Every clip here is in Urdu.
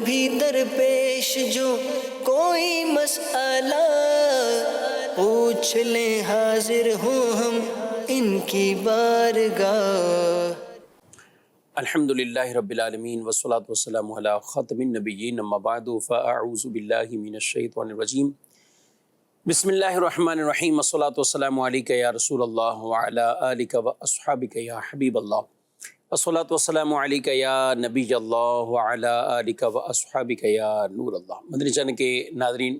کبھی درپیش جو کوئی مسئلہ پوچھ لیں حاضر ہوں ہم ان کی بارگاہ۔ الحمدللہ رب العالمین والصلاة والسلام علی خاتم النبیین اما بعد فاعوذ باللہ من الشیطان الرجیم بسم اللہ الرحمن الرحیم والصلاة والسلام علیکہ یا رسول اللہ وعلی آلکہ واصحابکہ یا حبیب اللہ والصلاة والسلام علیکہ یا نبی اللہ وعلی آلکہ واصحابکہ یا نور اللہ۔ مدنی چینل کے ناظرین،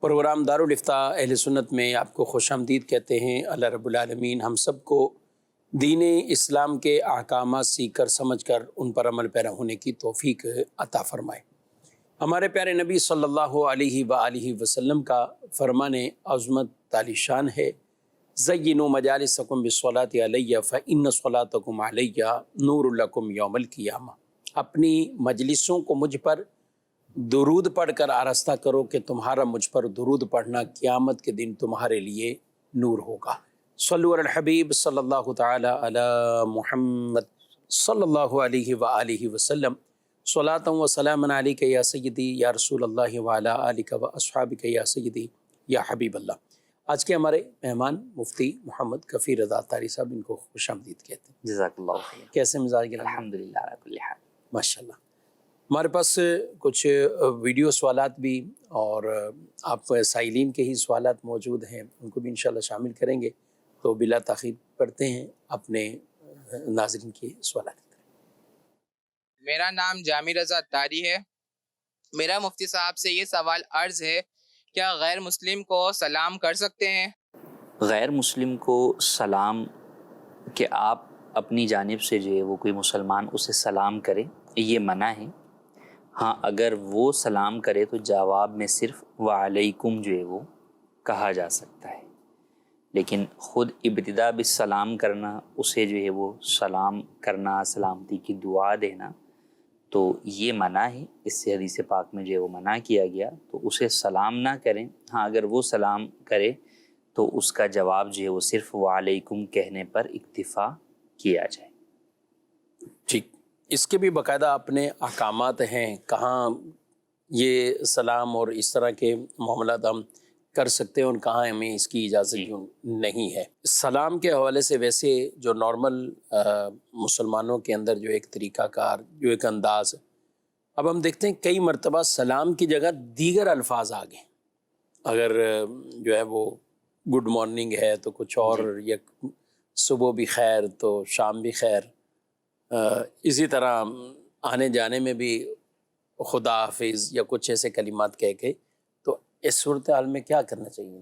پروگرام دارالافتاء اہل سنت میں آپ کو خوش آمدید کہتے ہیں۔ اللہ رب العالمین ہم سب کو دین اسلام کے احکامات سیکھ کر سمجھ کر ان پر عمل پیرا ہونے کی توفیق عطا فرمائے۔ ہمارے پیارے نبی صلی اللہ علیہ وآلہ وسلم کا فرمان عظمت عالی شان ہے، زینوا مجالسکم بالصلاۃ علیہ فإن صلاتکم علیہ نور لکم یوم القیامہ۔ اپنی مجلسوں کو مجھ پر درود پڑھ کر آراستہ کرو کہ تمہارا مجھ پر درود پڑھنا قیامت کے دن تمہارے لیے نور ہوگا۔ صلو علی الحبیب صلی اللہ تعالی علی محمد صلی اللہ علیہ وآلہ وسلم، صلاۃ و سلام علیکہ یا سیدی یا رسول اللہ وعلی آلکہ واصحابکہ یا سیدی یا حبیب اللہ۔ آج کے ہمارے مہمان مفتی محمد کفیل رضا اطاری صاحب، ان کو خوش آمدید کہتے ہیں۔ جزاک اللہ خیر۔ کیسے مزاج؟ الحمدللہ علی کل حال۔ ماشاءاللہ۔ ہمارے پاس کچھ ویڈیو سوالات بھی اور آپ سائلین کے ہی سوالات موجود ہیں، ان کو بھی انشاءاللہ شامل کریں گے، تو بلا تاخیر پڑھتے ہیں اپنے ناظرین کے سوالات۔ میرا نام جامی رضا اطاری ہے۔ میرا مفتی صاحب سے یہ سوال عرض ہے، کیا غیر مسلم کو سلام کر سکتے ہیں؟ غیر مسلم کو سلام کہ آپ اپنی جانب سے جو ہے وہ کوئی مسلمان اسے سلام کرے، یہ منع ہے۔ ہاں، اگر وہ سلام کرے تو جواب میں صرف وعلیکم جو ہے وہ کہا جا سکتا ہے، لیکن خود ابتدا بالسلام کرنا، اسے جو ہے وہ سلام کرنا، سلامتی کی دعا دینا، تو یہ منع ہے۔ اس سے حدیث پاک میں جو ہے وہ منع کیا گیا، تو اسے سلام نہ کریں۔ ہاں، اگر وہ سلام کرے تو اس کا جواب جو ہے وہ صرف وعلیکم کہنے پر اکتفا کیا جائے۔ ٹھیک، اس کے بھی باقاعدہ اپنے احکامات ہیں، کہاں یہ سلام اور اس طرح کے معاملات ہم کر سکتے ہیں اور کہاں ہمیں اس کی اجازت نہیں ہے۔ سلام کے حوالے سے ویسے جو نارمل مسلمانوں کے اندر جو ایک طریقہ کار، جو ایک انداز، اب ہم دیکھتے ہیں کئی مرتبہ سلام کی جگہ دیگر الفاظ آ گئے۔ اگر جو ہے وہ گڈ مارننگ ہے تو کچھ اور، یا صبح بھی خیر تو شام بھی خیر، اسی طرح آنے جانے میں بھی خدا حافظ یا کچھ ایسے کلمات کہہ کے، تو اس صورتحال میں کیا کرنا چاہیے؟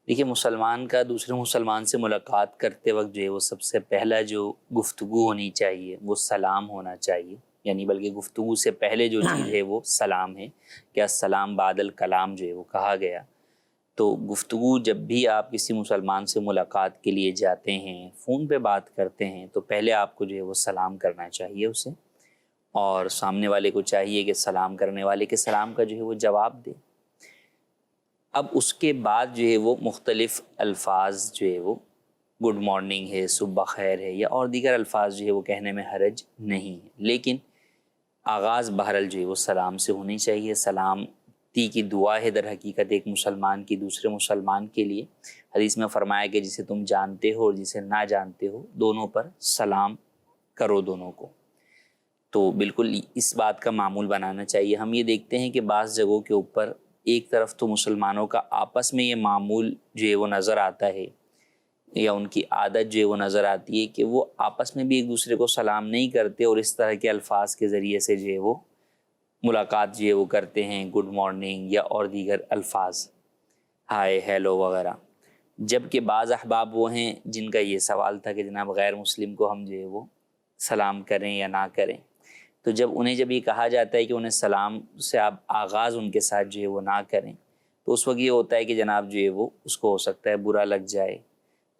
دیکھیے، مسلمان کا دوسرے مسلمان سے ملاقات کرتے وقت جو ہے وہ سب سے پہلا جو گفتگو ہونی چاہیے وہ سلام ہونا چاہیے، یعنی بلکہ گفتگو سے پہلے جو چیز ہے وہ سلام ہے، کہ السلام بعد الکلام جو ہے وہ کہا گیا۔ تو گفتگو جب بھی آپ کسی مسلمان سے ملاقات کے لیے جاتے ہیں، فون پہ بات کرتے ہیں، تو پہلے آپ کو جو ہے وہ سلام کرنا چاہیے اسے، اور سامنے والے کو چاہیے کہ سلام کرنے والے کے سلام کا جو ہے وہ جواب دے۔ اب اس کے بعد جو ہے وہ مختلف الفاظ جو ہے وہ گڈ مارننگ ہے، صبح خیر ہے، یا اور دیگر الفاظ جو ہے وہ کہنے میں حرج نہیں ہے، لیکن آغاز بہرحال جو ہے وہ سلام سے ہونی چاہیے۔ سلامتی کی دعا ہے در حقیقت ایک مسلمان کی دوسرے مسلمان کے لیے۔ حدیث میں فرمایا کہ جسے تم جانتے ہو اور جسے نہ جانتے ہو، دونوں پر سلام کرو دونوں کو۔ تو بالکل اس بات کا معمول بنانا چاہیے۔ ہم یہ دیکھتے ہیں کہ بعض جگہوں کے اوپر ایک طرف تو مسلمانوں کا آپس میں یہ معمول جو ہے وہ نظر آتا ہے، یا ان کی عادت جو ہے وہ نظر آتی ہے کہ وہ آپس میں بھی ایک دوسرے کو سلام نہیں کرتے، اور اس طرح کے الفاظ کے ذریعے سے جو ہے وہ ملاقات جو ہے وہ کرتے ہیں، گڈ مارننگ یا اور دیگر الفاظ، ہائے ہیلو وغیرہ۔ جبکہ بعض احباب وہ ہیں جن کا یہ سوال تھا کہ جناب غیر مسلم کو ہم جو ہے وہ سلام کریں یا نہ کریں، تو انہیں جب یہ کہا جاتا ہے کہ انہیں سلام سے آپ آغاز ان کے ساتھ جو ہے وہ نہ کریں، تو اس وقت یہ ہوتا ہے کہ جناب جو ہے وہ اس کو ہو سکتا ہے برا لگ جائے،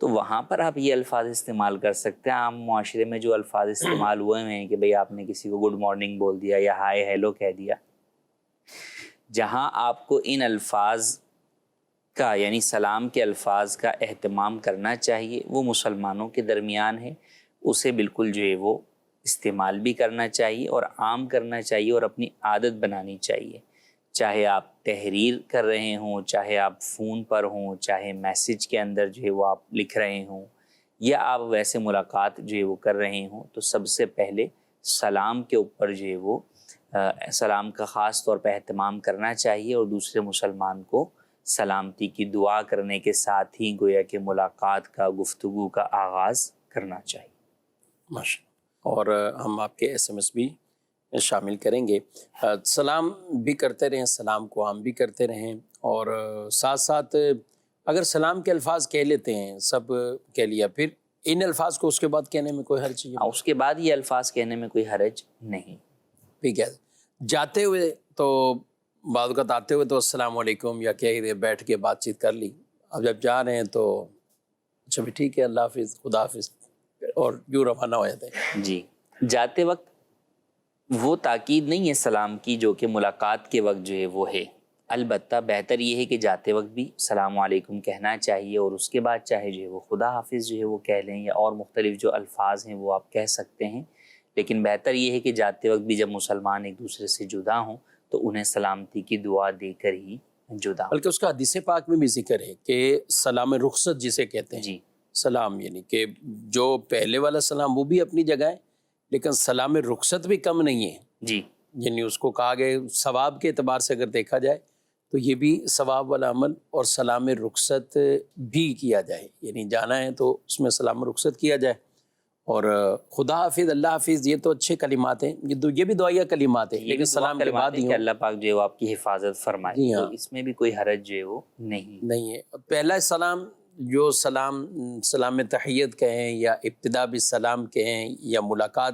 تو وہاں پر آپ یہ الفاظ استعمال کر سکتے ہیں۔ عام معاشرے میں جو الفاظ استعمال ہوئے ہیں کہ بھئی آپ نے کسی کو گڈ مارننگ بول دیا یا ہائے ہیلو کہہ دیا، جہاں آپ کو ان الفاظ کا یعنی سلام کے الفاظ کا اہتمام کرنا چاہیے وہ مسلمانوں کے درمیان ہے، اسے بالکل جو ہے وہ استعمال بھی کرنا چاہیے اور عام کرنا چاہیے اور اپنی عادت بنانی چاہیے. چاہے آپ تحریر کر رہے ہوں، چاہے آپ فون پر ہوں، چاہے میسج کے اندر جو ہے وہ آپ لکھ رہے ہوں، یا آپ ویسے ملاقات جو ہے وہ کر رہے ہوں، تو سب سے پہلے سلام کے اوپر جو ہے وہ سلام کا خاص طور پہ اہتمام کرنا چاہیے اور دوسرے مسلمان کو سلامتی کی دعا کرنے کے ساتھ ہی گویا کہ ملاقات کا، گفتگو کا آغاز کرنا چاہیے. ماشاء اللہ. اور ہم آپ کے ایس ایم ایس بھی شامل کریں گے. سلام بھی کرتے رہیں، سلام کو عام بھی کرتے رہیں، اور ساتھ ساتھ اگر سلام کے الفاظ کہہ لیتے ہیں، سب کہہ لیا، پھر ان الفاظ کو اس کے بعد کہنے میں کوئی حرج نہیں. اس کے بعد یہ الفاظ کہنے میں کوئی حرج نہیں. ٹھیک ہے. جاتے ہوئے تو بعض اوقات آتے ہوئے تو السلام علیکم یا کہہ دے، بیٹھ کے بات چیت کر لی. اب جب جا رہے ہیں تو اچھا بھی ٹھیک ہے، اللہ حافظ، خدا حافظ، اور یوں روانہ ہو جاتے ہیں. جی، جاتے وقت وہ تاکید نہیں ہے سلام کی جو کہ ملاقات کے وقت جو ہے وہ ہے. البتہ بہتر یہ ہے کہ جاتے وقت بھی السلام علیکم کہنا چاہیے، اور اس کے بعد چاہے جو ہے وہ خدا حافظ جو ہے وہ کہہ لیں، یا اور مختلف جو الفاظ ہیں وہ آپ کہہ سکتے ہیں. لیکن بہتر یہ ہے کہ جاتے وقت بھی جب مسلمان ایک دوسرے سے جدا ہوں تو انہیں سلامتی کی دعا دے کر ہی جدا ہوں. بلکہ اس کا حدیث پاک میں بھی ذکر ہے کہ سلام رخصت جسے کہتے ہیں. جی، سلام یعنی کہ جو پہلے والا سلام وہ بھی اپنی جگہ ہے، لیکن سلام رخصت بھی کم نہیں ہے. جی، یعنی اس کو کہا گیا ثواب کے اعتبار سے اگر دیکھا جائے تو یہ بھی ثواب والا عمل، اور سلام رخصت بھی کیا جائے، یعنی جانا ہے تو اس میں سلام رخصت کیا جائے. اور خدا حافظ، اللہ حافظ، یہ تو اچھے کلمات ہیں، یہ بھی دعائیہ کلمات ہیں، لیکن سلام کے بعد ہی کہ اللہ پاک جو ہے وہ آپ کی حفاظت فرمائے. جی ہاں، تو اس میں بھی کوئی حرج جو ہے وہ نہیں ہے. پہلا سلام جو سلام تحیت کہیں، یا ابتدا بالسلام کہیں، یا ملاقات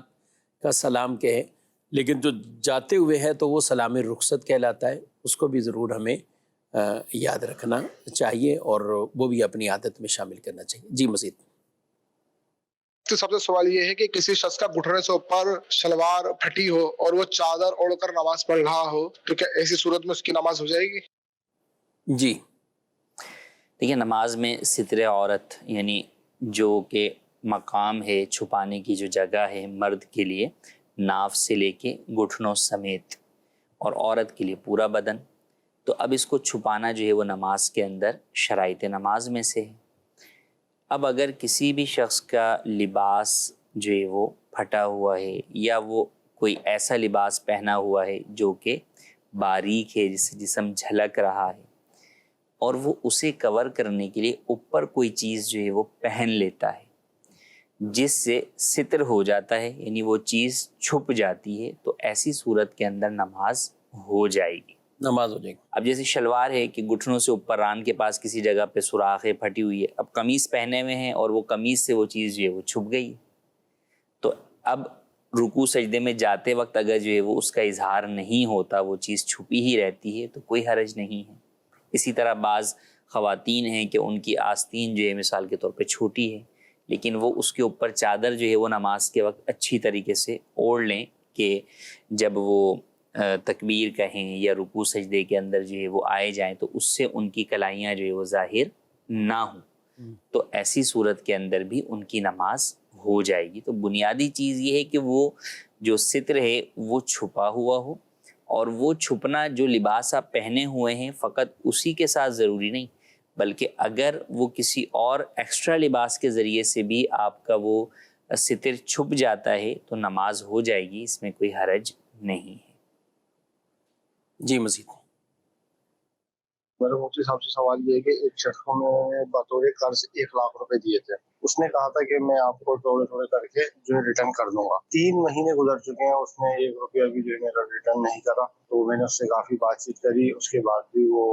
کا سلام کہیں، لیکن جو جاتے ہوئے ہے تو وہ سلام رخصت کہلاتا ہے. اس کو بھی ضرور ہمیں یاد رکھنا چاہیے اور وہ بھی اپنی عادت میں شامل کرنا چاہیے. جی مزید. تو سب سے سوال یہ ہے کہ کسی شخص کا گھٹنے سے اوپر شلوار پھٹی ہو اور وہ چادر اوڑھ کر نماز پڑھ رہا ہو، تو کیا ایسی صورت میں اس کی نماز ہو جائے گی؟ جی دیکھیے، نماز میں ستر عورت یعنی جو کہ مقام ہے، چھپانے کی جو جگہ ہے مرد کے لیے، ناف سے لے کے گھٹنوں سمیت، اور عورت کے لیے پورا بدن. تو اب اس کو چھپانا جو ہے وہ نماز کے اندر شرائط نماز میں سے ہے. اب اگر کسی بھی شخص کا لباس جو ہے وہ پھٹا ہوا ہے، یا وہ کوئی ایسا لباس پہنا ہوا ہے جو کہ باریک ہے، جس سے جسم جھلک رہا ہے، اور وہ اسے کور کرنے کے لیے اوپر کوئی چیز جو ہے وہ پہن لیتا ہے جس سے ستر ہو جاتا ہے، یعنی وہ چیز چھپ جاتی ہے، تو ایسی صورت کے اندر نماز ہو جائے گی. نماز ہو جائے گی. اب جیسے شلوار ہے کہ گھٹنوں سے اوپر ران کے پاس کسی جگہ پہ سوراخ ہے، پھٹی ہوئی ہے، اب قمیص پہنے ہوئے ہیں اور وہ قمیص سے وہ چیز جو ہے وہ چھپ گئی، تو اب رکوع سجدے میں جاتے وقت اگر جو ہے وہ اس کا اظہار نہیں ہوتا، وہ چیز چھپی ہی رہتی ہے، تو کوئی حرج نہیں ہے. اسی طرح بعض خواتین ہیں کہ ان کی آستین جو ہے مثال کے طور پہ چھوٹی ہے، لیکن وہ اس کے اوپر چادر جو ہے وہ نماز کے وقت اچھی طریقے سے اوڑھ لیں کہ جب وہ تکبیر کہیں یا رکوع سجدے کے اندر جو ہے وہ آئے جائیں تو اس سے ان کی کلائیاں جو ہے وہ ظاہر نہ ہوں. تو ایسی صورت کے اندر بھی ان کی نماز ہو جائے گی. تو بنیادی چیز یہ ہے کہ وہ جو ستر ہے وہ چھپا ہوا ہو، اور وہ چھپنا جو لباس آپ پہنے ہوئے ہیں فقط اسی کے ساتھ ضروری نہیں، بلکہ اگر وہ کسی اور ایکسٹرا لباس کے ذریعے سے بھی آپ کا وہ ستر چھپ جاتا ہے تو نماز ہو جائے گی، اس میں کوئی حرج نہیں ہے. جی مزید. میرے مفتی صاحب سے سوال یہ ہے کہ ایک شخص کو میں بطور قرض 1 لاکھ روپے دیے تھے. اس نے کہا تھا کہ میں آپ کو تھوڑے تھوڑے کر کے جو ہے ریٹرن کر دوں گا. 3 مہینے گزر چکے ہیں، اس نے 1 روپیہ بھی جو ہے میرا ریٹرن نہیں کرا. تو میں نے اس سے کافی بات چیت کری، اس کے بعد بھی وہ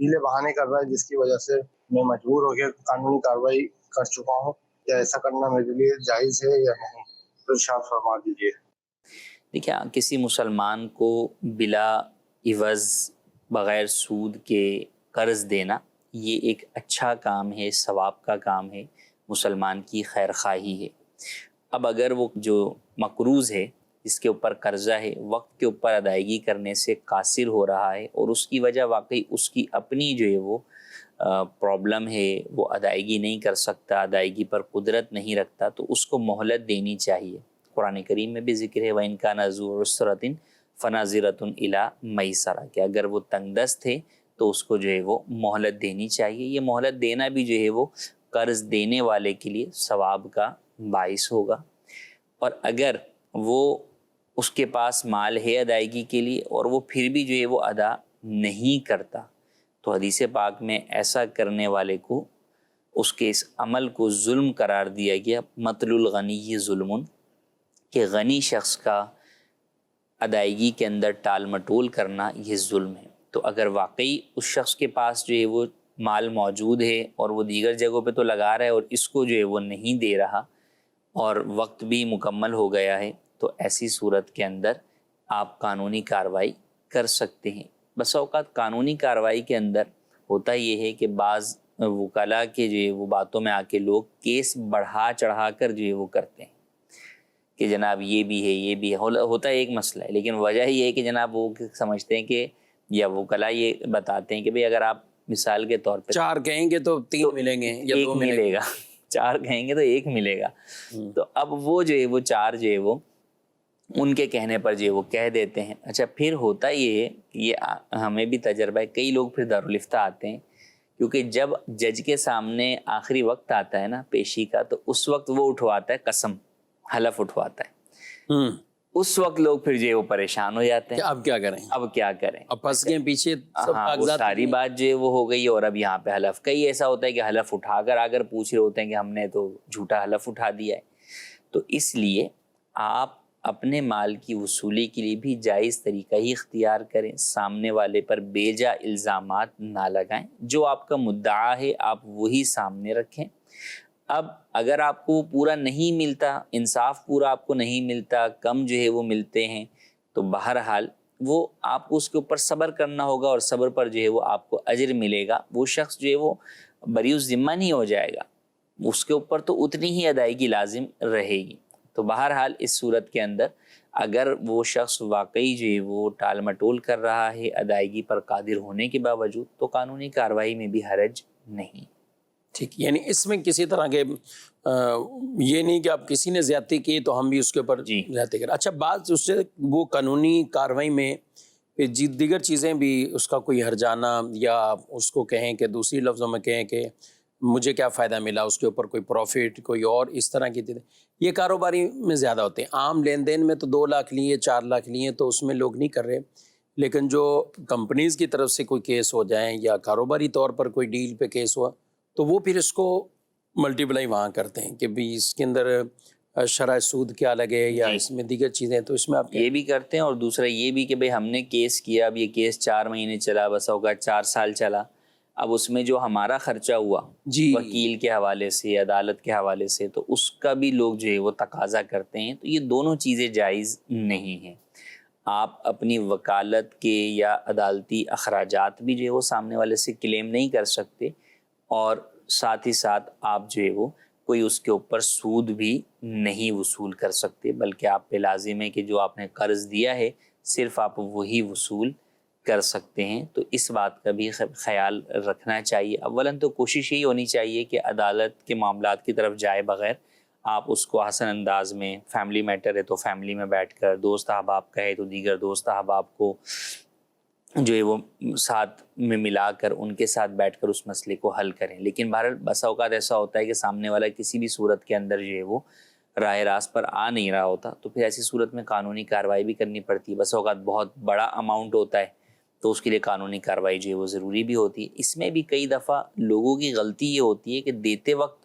ہیلے بہانے کر رہا ہے، جس کی وجہ سے میں مجبور ہو کے قانونی کارروائی کر چکا ہوں. کیا ایسا کرنا میرے لیے جائز ہے یا نہیں؟ تو ارشاد فرما دیجیے. دیکھیں، کسی مسلمان کو بلا عوض بغیر سود کے قرض دینا یہ ایک اچھا کام ہے، ثواب کا کام ہے، مسلمان کی خیر خواہی ہے. اب اگر وہ جو مقروض ہے، جس کے اوپر قرضہ ہے، وقت کے اوپر ادائیگی کرنے سے قاصر ہو رہا ہے اور اس کی وجہ واقعی اس کی اپنی جو ہے وہ پرابلم ہے، وہ ادائیگی نہیں کر سکتا، ادائیگی پر قدرت نہیں رکھتا، تو اس کو مہلت دینی چاہیے. قرآن کریم میں بھی ذکر ہے وَإِنْ كَانَ ذُو عُسْرَةٍ فَنَظِرَةٌ إِلَىٰ مَيْسَرَةٍ کہ اگر وہ تنگ دست ہے تو اس کو جو ہے وہ مہلت دینی چاہیے. یہ مہلت دینا بھی جو ہے وہ قرض دینے والے کے لیے ثواب کا باعث ہوگا. اور اگر وہ اس کے پاس مال ہے ادائیگی کے لیے اور وہ پھر بھی جو ہے وہ ادا نہیں کرتا تو حدیث پاک میں ایسا کرنے والے کو اس کے اس عمل کو ظلم قرار دیا گیا. مطل الغنی ظلم کہ غنی شخص کا ادائیگی کے اندر ٹال مٹول کرنا یہ ظلم ہے. تو اگر واقعی اس شخص کے پاس جو ہے وہ مال موجود ہے اور وہ دیگر جگہوں پہ تو لگا رہا ہے اور اس کو جو ہے وہ نہیں دے رہا اور وقت بھی مکمل ہو گیا ہے تو ایسی صورت کے اندر آپ قانونی کارروائی کر سکتے ہیں. بس اوقات قانونی کارروائی کے اندر ہوتا یہ ہے کہ بعض وکلاء کے جو ہے وہ باتوں میں آ کے لوگ کیس بڑھا چڑھا کر جو ہے وہ کرتے ہیں کہ جناب یہ بھی ہے یہ بھی ہے. ہوتا ہے ایک مسئلہ ہے لیکن وجہ یہ ہے کہ جناب وہ سمجھتے ہیں کہ یا وکلاء یہ بتاتے ہیں کہ بھئی اگر آپ مثال کے طور پہ 4 کہیں گے تو 3 ملیں گے یا 2 ملے گا 4 کہیں گے تو 1 ملے گا. تو اب وہ جو ہے وہ 4 جو ہے وہ ان کے کہنے پر جو ہے وہ کہہ دیتے ہیں. اچھا پھر ہوتا یہ ہے کہ یہ ہمیں بھی تجربہ ہے, کئی لوگ پھر دارالفتہ آتے ہیں کیونکہ جب جج کے سامنے آخری وقت آتا ہے نا پیشی کا تو اس وقت وہ اٹھواتا ہے قسم حلف اٹھواتا ہے. اس وقت لوگ پھر جو ہے وہ پریشان ہو جاتے ہیں اب کیا کریں اب کیا کریں. اب پھنس گئے پیچھے سب ہاں وہ کاغذات ساری بات جو ہے وہ ہو گئی اور اب یہاں پہ حلف. کئی ایسا ہوتا ہے کہ حلف اٹھا کر آگر پوچھ رہے ہوتے ہیں کہ ہم نے تو جھوٹا حلف اٹھا دیا ہے. تو اس لیے آپ اپنے مال کی وصولی کے لیے بھی جائز طریقہ ہی اختیار کریں. سامنے والے پر بے جا الزامات نہ لگائیں. جو آپ کا مدعا ہے آپ وہی سامنے رکھیں. اب اگر آپ کو پورا نہیں ملتا, انصاف پورا آپ کو نہیں ملتا, کم جو ہے وہ ملتے ہیں تو بہرحال وہ آپ کو اس کے اوپر صبر کرنا ہوگا اور صبر پر جو ہے وہ آپ کو اجر ملے گا. وہ شخص جو ہے وہ بری الذمہ نہیں ہو جائے گا, اس کے اوپر تو اتنی ہی ادائیگی لازم رہے گی. تو بہرحال اس صورت کے اندر اگر وہ شخص واقعی جو ہے وہ ٹال مٹول کر رہا ہے ادائیگی پر قادر ہونے کے باوجود تو قانونی کارروائی میں بھی حرج نہیں. ٹھیک, یعنی اس میں کسی طرح کے یہ نہیں کہ آپ کسی نے زیادتی کی تو ہم بھی اس کے اوپر زیادتی کریں. اچھا بعض اس سے وہ قانونی کارروائی میں دیگر چیزیں بھی اس کا کوئی ہرجانہ یا اس کو کہیں کہ دوسری لفظوں میں کہیں کہ مجھے کیا فائدہ ملا, اس کے اوپر کوئی پروفٹ کوئی اور اس طرح کی چیزیں یہ کاروباری میں زیادہ ہوتے ہیں. عام لین دین میں تو 2 لاکھ لیے 4 لاکھ لیے تو اس میں لوگ نہیں کر رہے, لیکن جو کمپنیز کی طرف سے کوئی کیس ہو جائیں یا کاروباری طور پر کوئی ڈیل پہ کیس ہوا تو وہ پھر اس کو ملٹیپلائی وہاں کرتے ہیں کہ بھی اس کے اندر شرح سود کیا لگے یا اس میں دیگر چیزیں. تو اس میں آپ یہ بھی کرتے ہیں اور دوسرا یہ بھی کہ بھئی ہم نے کیس کیا, اب یہ کیس 4 مہینے چلا, بس ہوگا 4 سال چلا, اب اس میں جو ہمارا خرچہ ہوا وکیل کے حوالے سے عدالت کے حوالے سے تو اس کا بھی لوگ جو ہے وہ تقاضا کرتے ہیں. تو یہ دونوں چیزیں جائز نہیں ہیں. آپ اپنی وکالت کے یا عدالتی اخراجات بھی جو ہے وہ سامنے والے سے کلیم نہیں کر سکتے اور ساتھ ہی ساتھ آپ جو ہے وہ کوئی اس کے اوپر سود بھی نہیں وصول کر سکتے, بلکہ آپ پہ لازم ہے کہ جو آپ نے قرض دیا ہے صرف آپ وہی وصول کر سکتے ہیں. تو اس بات کا بھی خیال رکھنا چاہیے. اولاً تو کوشش یہی ہونی چاہیے کہ عدالت کے معاملات کی طرف جائے بغیر آپ اس کو حسن انداز میں, فیملی میٹر ہے تو فیملی میں بیٹھ کر, دوست احباب کا ہے تو دیگر دوست احباب کو جو ہے وہ ساتھ میں ملا کر ان کے ساتھ بیٹھ کر اس مسئلے کو حل کریں. لیکن بہرحال بسا اوقات ایسا ہوتا ہے کہ سامنے والا کسی بھی صورت کے اندر جو ہے وہ راہ راست پر آ نہیں رہا ہوتا تو پھر ایسی صورت میں قانونی کارروائی بھی کرنی پڑتی ہے. بسا اوقات بہت بڑا اماؤنٹ ہوتا ہے تو اس کے لیے قانونی کارروائی جو ہے وہ ضروری بھی ہوتی ہے. اس میں بھی کئی دفعہ لوگوں کی غلطی یہ ہوتی ہے کہ دیتے وقت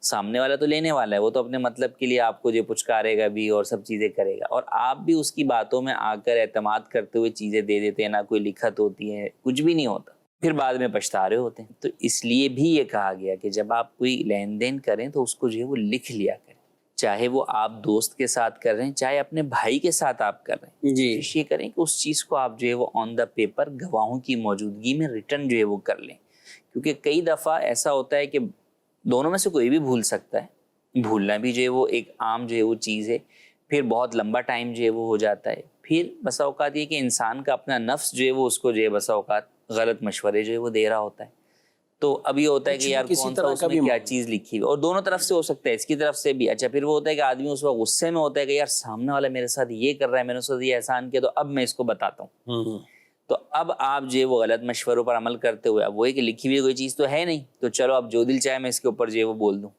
سامنے والا تو لینے والا ہے, وہ تو اپنے مطلب کے لیے آپ کو جو پچکارے گا بھی اور سب چیزیں کرے گا, اور آپ بھی اس کی باتوں میں آ کر اعتماد کرتے ہوئے چیزیں دے دیتے ہیں, نہ کوئی لکھت ہوتی ہے, کچھ بھی نہیں ہوتا, پھر بعد میں پچھتا رہے ہوتے ہیں. تو اس لیے بھی یہ کہا گیا کہ جب آپ کوئی لین دین کریں تو اس کو جو ہے وہ لکھ لیا کریں, چاہے وہ آپ دوست کے ساتھ کر رہے ہیں چاہے اپنے بھائی کے ساتھ آپ کر رہے ہیں. کوشش یہ کریں کہ اس چیز کو آپ جو ہے وہ آن دا پیپر گواہوں کی موجودگی میں ریٹرن جو ہے وہ کر لیں, کیونکہ کئی دفعہ ایسا ہوتا ہے کہ دونوں میں سے کوئی بھی بھول سکتا ہے. بھولنا بھی جو ہے وہ ایک عام جو ہے وہ چیز ہے, پھر بہت لمبا ٹائم جو ہے وہ ہو جاتا ہے. پھر بسا اوقات یہ کہ انسان کا اپنا نفس جو ہے وہ اس کو جو ہے بسا اوقات غلط مشورے جو ہے وہ دے رہا ہوتا ہے. تو اب یہ ہوتا ہے کہ یار کسی کون سا طرح اس کا میں بھی کیا معاملہ۔ چیز لکھی ہوئی، اور دونوں طرف سے ہو سکتا ہے، اس کی طرف سے بھی۔ اچھا پھر وہ ہوتا ہے کہ آدمی اس وقت غصے میں ہوتا ہے کہ یار سامنے والا میرے ساتھ یہ کر رہا ہے، میں نے اس کو یہ احسان کیا، تو اب میں اس کو بتاتا ہوں۔ تو اب آپ جو ہے وہ غلط مشوروں پر عمل کرتے ہوئے، اب وہ کہ لکھی ہوئی کوئی چیز تو ہے نہیں، تو چلو اب جو دل چاہے میں اس کے اوپر جو ہے وہ بول دوں۔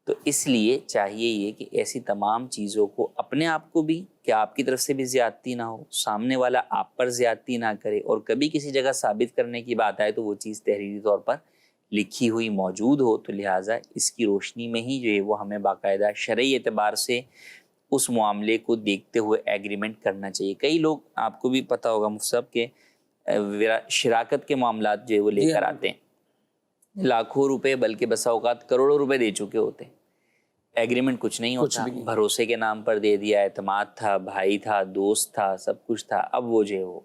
تو اس لیے چاہیے یہ کہ ایسی تمام چیزوں کو اپنے آپ کو بھی کہ آپ کی طرف سے بھی زیادتی نہ ہو، سامنے والا آپ پر زیادتی نہ کرے، اور کبھی کسی جگہ ثابت کرنے کی بات آئے تو وہ چیز تحریری طور پر لکھی ہوئی موجود ہو۔ تو لہٰذا اس کی روشنی میں ہی جو ہے وہ ہمیں باقاعدہ شرعی اعتبار سے اس معاملے کو دیکھتے ہوئے ایگریمنٹ کرنا چاہیے۔ کئی لوگ، آپ کو بھی پتہ ہوگا مفتی صاحب، کہ شراکت کے معاملات جو ہے وہ لے کر آتے ہیں، لاکھوں روپے بلکہ بسا اوقات کروڑوں روپے دے چکے ہوتے ہیں، ایگریمنٹ کچھ نہیں ہوتا، بھروسے کے نام پر دے دیا، اعتماد تھا، بھائی تھا، دوست تھا، سب کچھ تھا، اب وہ جو ہے وہ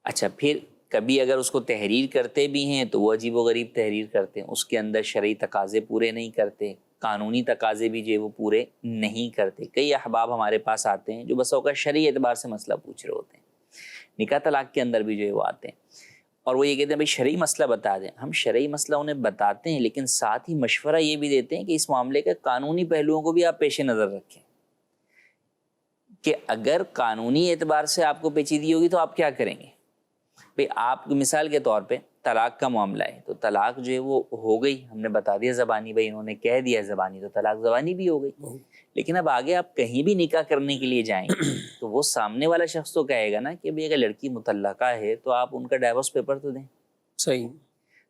اچھا پھر کبھی اگر اس کو تحریر کرتے بھی ہیں تو وہ عجیب و غریب تحریر کرتے ہیں، اس کے اندر شرعی تقاضے پورے نہیں کرتے، قانونی تقاضے بھی جو ہے وہ پورے نہیں کرتے۔ کئی احباب ہمارے پاس آتے ہیں جو بس اوقات شرعی اعتبار سے مسئلہ پوچھ رہے ہوتے ہیں، نکاح طلاق کے اندر بھی جو ہے وہ آتے ہیں، اور وہ یہ کہتے ہیں بھائی شرعی مسئلہ بتا دیں۔ ہم شرعی مسئلہ انہیں بتاتے ہیں، لیکن ساتھ ہی مشورہ یہ بھی دیتے ہیں کہ اس معاملے کے قانونی پہلوؤں کو بھی آپ پیش نظر رکھیں، کہ اگر قانونی اعتبار سے آپ کو پیچیدگی ہوگی تو آپ کیا کریں گے۔ بھائی آپ مثال کے طور پہ طلاق کا معاملہ ہے، تو طلاق جو ہے وہ ہو گئی، ہم نے بتا دیا زبانی، بھائی انہوں نے کہہ دیا زبانی، تو طلاق زبانی بھی ہو گئی۔ لیکن اب آگے آپ کہیں بھی نکاح کرنے کے لیے جائیں تو وہ سامنے والا شخص تو کہے گا نا کہ بھئی اگر لڑکی مطلقہ ہے تو آپ ان کا ڈائیورس پیپر تو دیں۔ صحیح۔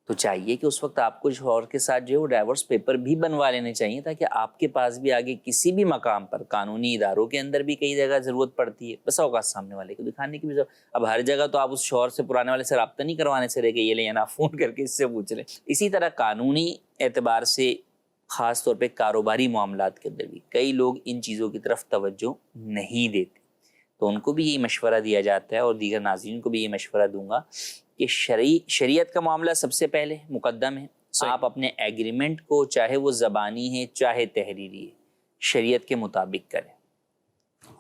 تو چاہیے کہ اس وقت آپ کو شوہر کے ساتھ جو ہے وہ ڈائیورس پیپر بھی بنوا لینے چاہیے، تاکہ آپ کے پاس بھی آگے کسی بھی مقام پر، قانونی اداروں کے اندر بھی کئی جگہ ضرورت پڑتی ہے، بس اوقات سامنے والے کو دکھانے کی بھی ضرورت۔ اب ہر جگہ تو آپ اس شوہر سے، پرانے والے سے رابطہ نہیں کروانے سے رہے کہ یہ لیں یا نہ، فون کر کے اس سے پوچھ لیں۔ اسی طرح قانونی اعتبار سے خاص طور پہ کاروباری معاملات کے اندر بھی کئی لوگ ان چیزوں کی طرف توجہ نہیں دیتے، تو ان کو بھی یہ مشورہ دیا جاتا ہے، اور دیگر ناظرین کو بھی یہ مشورہ دوں گا کہ شریعت کا معاملہ سب سے پہلے مقدم ہے۔ آپ اپنے ایگریمنٹ کو، چاہے وہ زبانی ہے چاہے تحریری ہے، شریعت کے مطابق کریں،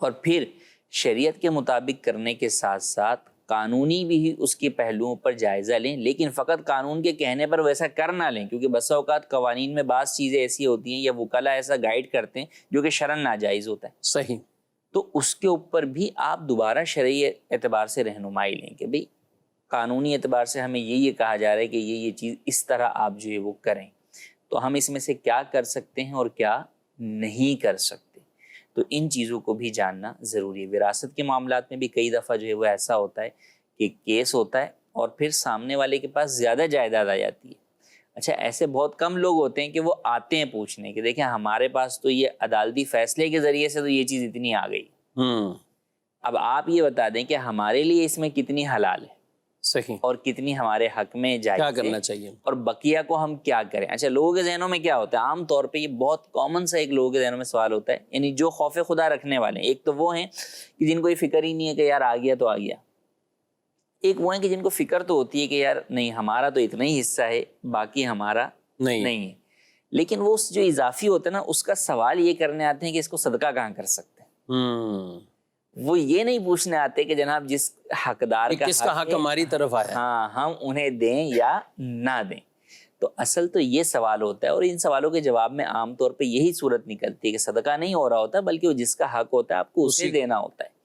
اور پھر شریعت کے مطابق کرنے کے ساتھ ساتھ قانونی بھی اس کے پہلوؤں پر جائزہ لیں، لیکن فقط قانون کے کہنے پر ویسا کر نہ لیں، کیونکہ بسا اوقات قوانین میں بعض چیزیں ایسی ہوتی ہیں یا وکلا ایسا گائیڈ کرتے ہیں جو کہ شرعاً ناجائز ہوتا ہے۔ صحیح۔ تو اس کے اوپر بھی آپ دوبارہ شرعی اعتبار سے رہنمائی لیں کہ بھئی قانونی اعتبار سے ہمیں یہ کہا جا رہا ہے کہ یہ چیز اس طرح آپ جو ہے وہ کریں، تو ہم اس میں سے کیا کر سکتے ہیں اور کیا نہیں کر سکتے۔ تو ان چیزوں کو بھی جاننا ضروری ہے۔ وراثت کے معاملات میں بھی کئی دفعہ جو ہے وہ ایسا ہوتا ہے کہ کیس ہوتا ہے اور پھر سامنے والے کے پاس زیادہ جائیداد آ جاتی ہے۔ اچھا ایسے بہت کم لوگ ہوتے ہیں کہ وہ آتے ہیں پوچھنے کہ دیکھیں ہمارے پاس تو یہ عدالتی فیصلے کے ذریعے سے تو یہ چیز اتنی آ گئی، اب آپ یہ بتا دیں کہ ہمارے لیے اس میں کتنی حلال ہے، صحیح، اور کتنی ہمارے حق میں جائز کیا ہے، کرنا چاہیے، اور بقیہ کو ہم کیا کریں۔ اچھا لوگوں کے ذہنوں میں کیا ہوتا ہے، عام طور پہ یہ بہت کامن سا ایک لوگوں کے ذہنوں میں سوال ہوتا ہے، یعنی جو خوف خدا رکھنے والے ہیں، ایک تو وہ ہیں کہ جن کو یہ فکر ہی نہیں ہے کہ یار آ گیا تو آ گیا، ایک وہ ہیں کہ جن کو فکر تو ہوتی ہے کہ یار نہیں ہمارا تو اتنا ہی حصہ ہے، باقی ہمارا نہیں ہے، لیکن وہ جو اضافی ہوتا ہے نا اس کا سوال یہ کرنے آتے ہیں کہ اس کو صدقہ کہاں کر سکتے ہیں۔ وہ یہ نہیں پوچھنے آتے کہ جناب جس حقدار کا کس کا حق ہماری طرف آیا، ہاں ہم انہیں دیں یا نہ دیں۔ تو اصل تو یہ سوال ہوتا ہے، اور ان سوالوں کے جواب میں عام طور پہ یہی صورت نکلتی ہے کہ صدقہ نہیں ہو رہا ہوتا بلکہ وہ جس کا حق ہوتا ہے آپ کو اسے دینا ہوتا ہے۔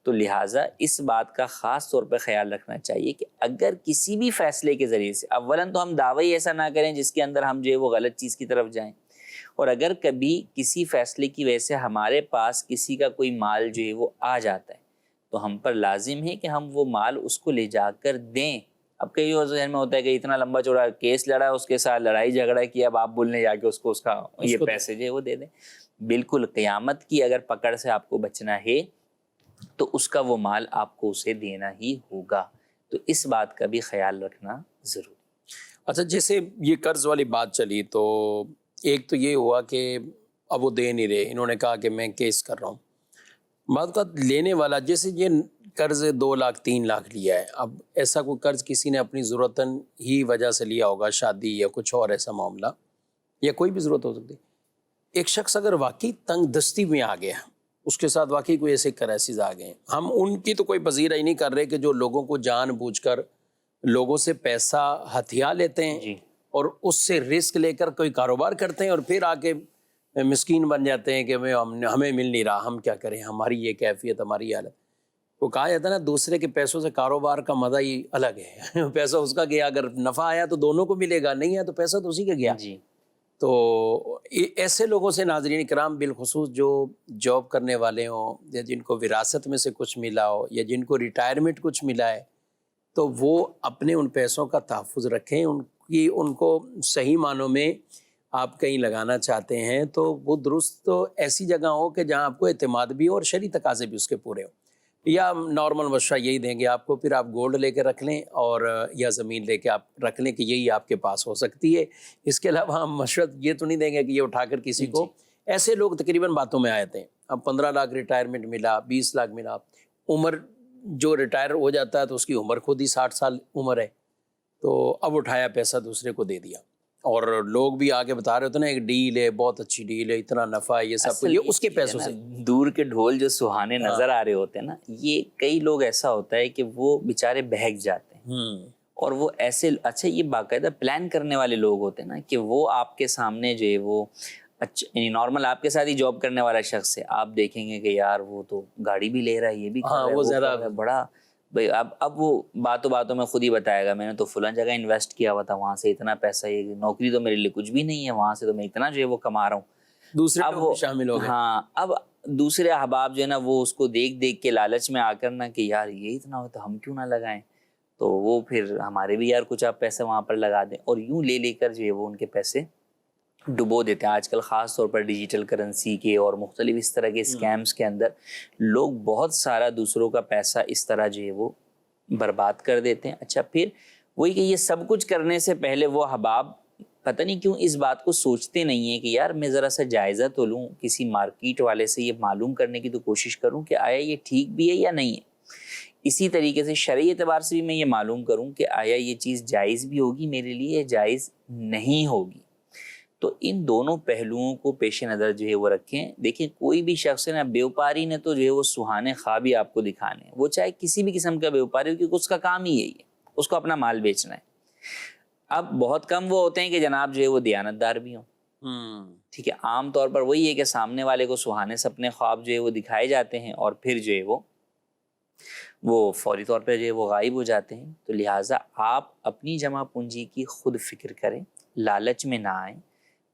تو لہٰذا اس بات کا خاص طور پہ خیال رکھنا چاہیے کہ اگر کسی بھی فیصلے کے ذریعے سے، اولاً تو ہم دعوی ایسا نہ کریں جس کے اندر ہم جو ہے وہ غلط چیز کی طرف جائیں، اور اگر کبھی کسی فیصلے کی وجہ سے ہمارے پاس کسی کا کوئی مال جو ہے وہ آ جاتا ہے تو ہم پر لازم ہے کہ ہم وہ مال اس کو لے جا کر دیں۔ اب کئی اور ذہن میں ہوتا ہے کہ اتنا لمبا چوڑا کیس لڑا ہے، اس کے ساتھ لڑائی جھگڑا کیا، اب آپ بولنے جا کے اس کو یہ پیسے جو ہے وہ دے دیں۔ بالکل قیامت کی اگر پکڑ سے آپ کو بچنا ہے تو اس کا وہ مال آپ کو اسے دینا ہی ہوگا، تو اس بات کا بھی خیال رکھنا ضروری۔ اچھا جیسے یہ قرض والی بات چلی تو ایک تو یہ ہوا کہ اب وہ دے نہیں رہے، انہوں نے کہا کہ میں کیس کر رہا ہوں، بعض اوقات لینے والا جیسے یہ قرض 2 لاکھ 3 لاکھ لیا ہے، اب ایسا کوئی قرض کسی نے اپنی ضرورتاً ہی وجہ سے لیا ہوگا، شادی یا کچھ اور ایسا معاملہ یا کوئی بھی ضرورت ہو سکتی، ایک شخص اگر واقعی تنگ دستی میں آ گیا، اس کے ساتھ واقعی کوئی ایسے کرائسز آ گئے ہیں، ہم ان کی تو کوئی پذیرہ ہی نہیں کر رہے کہ جو لوگوں کو جان بوجھ کر لوگوں سے پیسہ ہتھیا لیتے ہیں جی اور اس سے رسک لے کر کوئی کاروبار کرتے ہیں اور پھر آ کے مسکین بن جاتے ہیں کہ ہمیں مل نہیں رہا، ہم کیا کریں، ہماری یہ کیفیت، ہماری یہ حالت. وہ کہا جاتا ہے نا دوسرے کے پیسوں سے کاروبار کا مزہ ہی الگ ہے. پیسہ اس کا گیا، اگر نفع آیا تو دونوں کو ملے گا، نہیں آیا تو پیسہ تو اسی کا گیا. جی تو ایسے لوگوں سے ناظرین کرام بالخصوص جو جاب کرنے والے ہوں یا جن کو وراثت میں سے کچھ ملا ہو یا جن کو ریٹائرمنٹ کچھ ملا ہے، تو وہ اپنے ان پیسوں کا تحفظ رکھیں. ان کو صحیح معنوں میں آپ کہیں لگانا چاہتے ہیں تو وہ درست تو ایسی جگہ ہو کہ جہاں آپ کو اعتماد بھی ہو اور شرعی تقاضے بھی اس کے پورے ہوں. یا نارمل مشورہ یہی دیں گے آپ کو، پھر آپ گولڈ لے کے رکھ لیں اور یا زمین لے کے آپ رکھ لیں کہ یہی آپ کے پاس ہو سکتی ہے. اس کے علاوہ ہم مشورہ یہ تو نہیں دیں گے کہ یہ اٹھا کر کسی کو. ایسے لوگ تقریباً باتوں میں آئے تھے. اب 15 لاکھ ریٹائرمنٹ ملا، 20 لاکھ ملا، عمر جو ریٹائر ہو جاتا ہے تو اس کی عمر خود ہی 60 سال عمر ہے، تو اب اٹھایا پیسہ دوسرے کو دے دیا. اور لوگ بھی آگے بتا رہے ہوتے نا ایک ڈیل ہے، بہت اچھی ڈیل ہے، اتنا نفع ہے، یہ سب کچھ، یہ اس کے پیسوں سے. دور کے ڈھول جو سہانے نظر آ رہے ہوتے ہیں نا، یہ کئی لوگ ایسا ہوتا ہے کہ وہ بےچارے بہک جاتے ہیں اور وہ ایسے اچھا یہ باقاعدہ پلان کرنے والے لوگ ہوتے ہیں نا کہ وہ آپ کے سامنے جو ہے وہ اچھا یعنی نارمل آپ کے ساتھ ہی جاب کرنے والا شخص ہے، آپ دیکھیں گے کہ یار وہ تو گاڑی بھی لے رہا ہے، یہ بھی کر رہا ہے، وہ زیادہ کر رہا ہے، بڑا بھائی اب وہ باتوں میں خود ہی بتائے گا میں نے تو فلاں جگہ انویسٹ کیا ہوا تھا، وہاں سے اتنا پیسہ، یہ نوکری تو میرے لیے کچھ بھی نہیں ہے، وہاں سے تو میں اتنا جو ہے وہ کما رہا ہوں. دوسرے اب لوگ وہ بھی شامل ہو گئے. ہاں اب دوسرے احباب جو ہے نا وہ اس کو دیکھ کے لالچ میں آ کر نا کہ یار یہ اتنا ہو تو ہم کیوں نہ لگائیں، تو وہ پھر ہمارے بھی یار کچھ آپ پیسے وہاں پر لگا دیں، اور یوں لے کر جو ہے وہ ان کے پیسے ڈبو دیتے ہیں. آج کل خاص طور پر ڈیجیٹل کرنسی کے اور مختلف اس طرح کے اسکیمز کے اندر لوگ بہت سارا دوسروں کا پیسہ اس طرح جو ہے وہ برباد کر دیتے ہیں. اچھا پھر وہی کہ یہ سب کچھ کرنے سے پہلے وہ احباب پتہ نہیں کیوں اس بات کو سوچتے نہیں ہیں کہ یار میں ذرا سا جائزہ تو لوں، کسی مارکیٹ والے سے یہ معلوم کرنے کی تو کوشش کروں کہ آیا یہ ٹھیک بھی ہے یا نہیں ہے. اسی طریقے سے شرعی اعتبار سے بھی میں یہ معلوم کروں کہ آیا یہ چیز جائز بھی ہوگی میرے لیے، جائز نہیں ہوگی. تو ان دونوں پہلوؤں کو پیش نظر جو ہے وہ رکھیں. دیکھیں کوئی بھی شخص ہے نا، بیوپاری نے تو جو ہے وہ سہانے خواب ہی آپ کو دکھانے ہیں، وہ چاہے کسی بھی قسم کا بیوپاری ہو، کیونکہ اس کا کام ہی یہی ہے، اس کو اپنا مال بیچنا ہے. اب بہت کم وہ ہوتے ہیں کہ جناب جو ہے وہ دیانتدار بھی ہوں. ٹھیک ہے، عام طور پر وہی ہے کہ سامنے والے کو سہانے سپنے خواب جو ہے وہ دکھائے جاتے ہیں اور پھر جو ہے وہ فوری طور پہ جو ہے وہ غائب ہو جاتے ہیں. تو لہٰذا آپ اپنی جمع پونجی کی خود فکر کریں، لالچ میں نہ آئیں.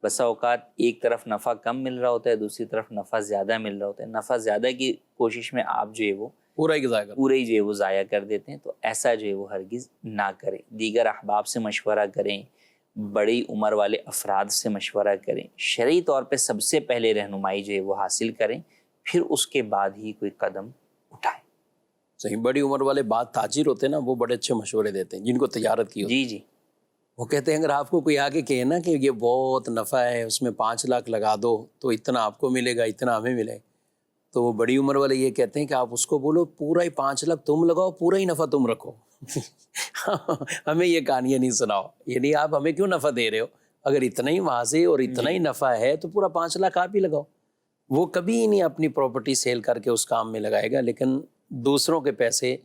بسا اوقات ایک طرف نفع کم مل رہا ہوتا ہے، دوسری طرف نفع زیادہ مل رہا ہوتا ہے، نفع زیادہ کی کوشش میں آپ جو ہے وہ پورا ہی جو ہے وہ ضائع کر دیتے ہیں. تو ایسا جو ہے وہ ہرگز نہ کریں. دیگر احباب سے مشورہ کریں، بڑی عمر والے افراد سے مشورہ کریں، شرعی طور پہ سب سے پہلے رہنمائی جو ہے وہ حاصل کریں، پھر اس کے بعد ہی کوئی قدم اٹھائیں. صحیح. بڑی عمر والے بعض تاجر ہوتے ہیں نا، وہ بڑے اچھے مشورے دیتے ہیں جن کو تجارت کی ہوتی ہے. جی وہ کہتے ہیں اگر آپ کو کوئی آگے کہے نا کہ یہ بہت نفع ہے، اس میں 5 لاکھ لگا دو تو اتنا آپ کو ملے گا، اتنا ہمیں ملے، تو وہ بڑی عمر والے یہ کہتے ہیں کہ آپ اس کو بولو پورا ہی 5 لاکھ تم لگاؤ، پورا ہی نفع تم رکھو. ہمیں یہ کہانیاں نہیں سناؤ، یعنی آپ ہمیں کیوں نفع دے رہے ہو؟ اگر اتنا ہی واضح اور اتنا ہی نفع ہے تو پورا 5 لاکھ آپ ہی لگاؤ. وہ کبھی ہی نہیں اپنی پراپرٹی سیل کر کے اس کام میں لگائے گا، لیکن دوسروں کے پیسے،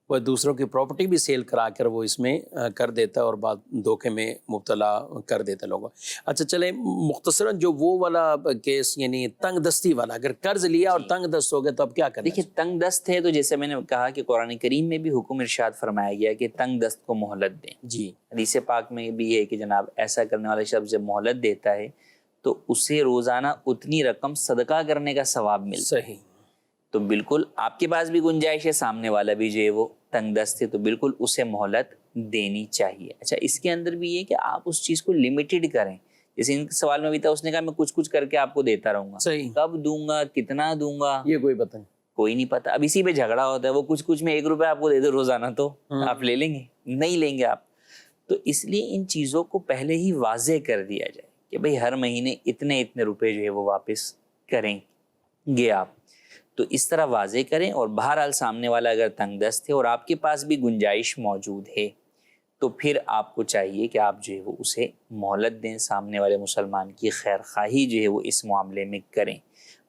وہ دوسروں کی پراپرٹی بھی سیل کرا کر وہ اس میں کر دیتا ہے اور بعد دھوکے میں مبتلا کر دیتا ہے لوگوں. اچھا چلیں مختصراً جو وہ والا کیس یعنی تنگ دستی والا، اگر قرض لیا اور تنگ دست ہو گیا تو اب کیا کرنا؟ دیکھیے تنگ دست ہے تو جیسے میں نے کہا کہ قرآن کریم میں بھی حکم ارشاد فرمایا گیا کہ تنگ دست کو مہلت دیں. جی حدیث پاک میں بھی ہے کہ جناب ایسا کرنے والا شخص جب مہلت دیتا ہے تو اسے روزانہ اتنی رقم صدقہ کرنے کا ثواب ملتا ہے. صحیح. تو بالکل آپ کے پاس بھی گنجائش ہے، سامنے والا بھی جو ہے وہ تنگ دست ہے، تو بالکل اسے مہلت دینی چاہیے. اچھا اس کے اندر بھی یہ کہ آپ اس چیز کو لمیٹڈ کریں. جیسے ان سوال میں بھی تھا، اس نے کہا میں کچھ کر کے آپ کو دیتا رہوں گا. صحیح. کب دوں گا، کتنا دوں گا، یہ کوئی پتہ نہیں، کوئی نہیں پتا. اب اسی پہ جھگڑا ہوتا ہے. وہ کچھ میں 1 روپے آپ کو دے دو روزانہ تو آپ لے لیں گے؟ نہیں لیں گے آپ. تو اس لیے ان چیزوں کو پہلے ہی واضح کر دیا جائے کہ بھئی ہر مہینے اتنے روپے جو ہے وہ واپس کریں گے آپ. تو اس طرح واضح کریں. اور بہرحال سامنے والا اگر تنگ دست ہے اور آپ کے پاس بھی گنجائش موجود ہے تو پھر آپ کو چاہیے کہ آپ جو ہے وہ اسے مہلت دیں. سامنے والے مسلمان کی خیر خواہی جو ہے وہ اس معاملے میں کریں.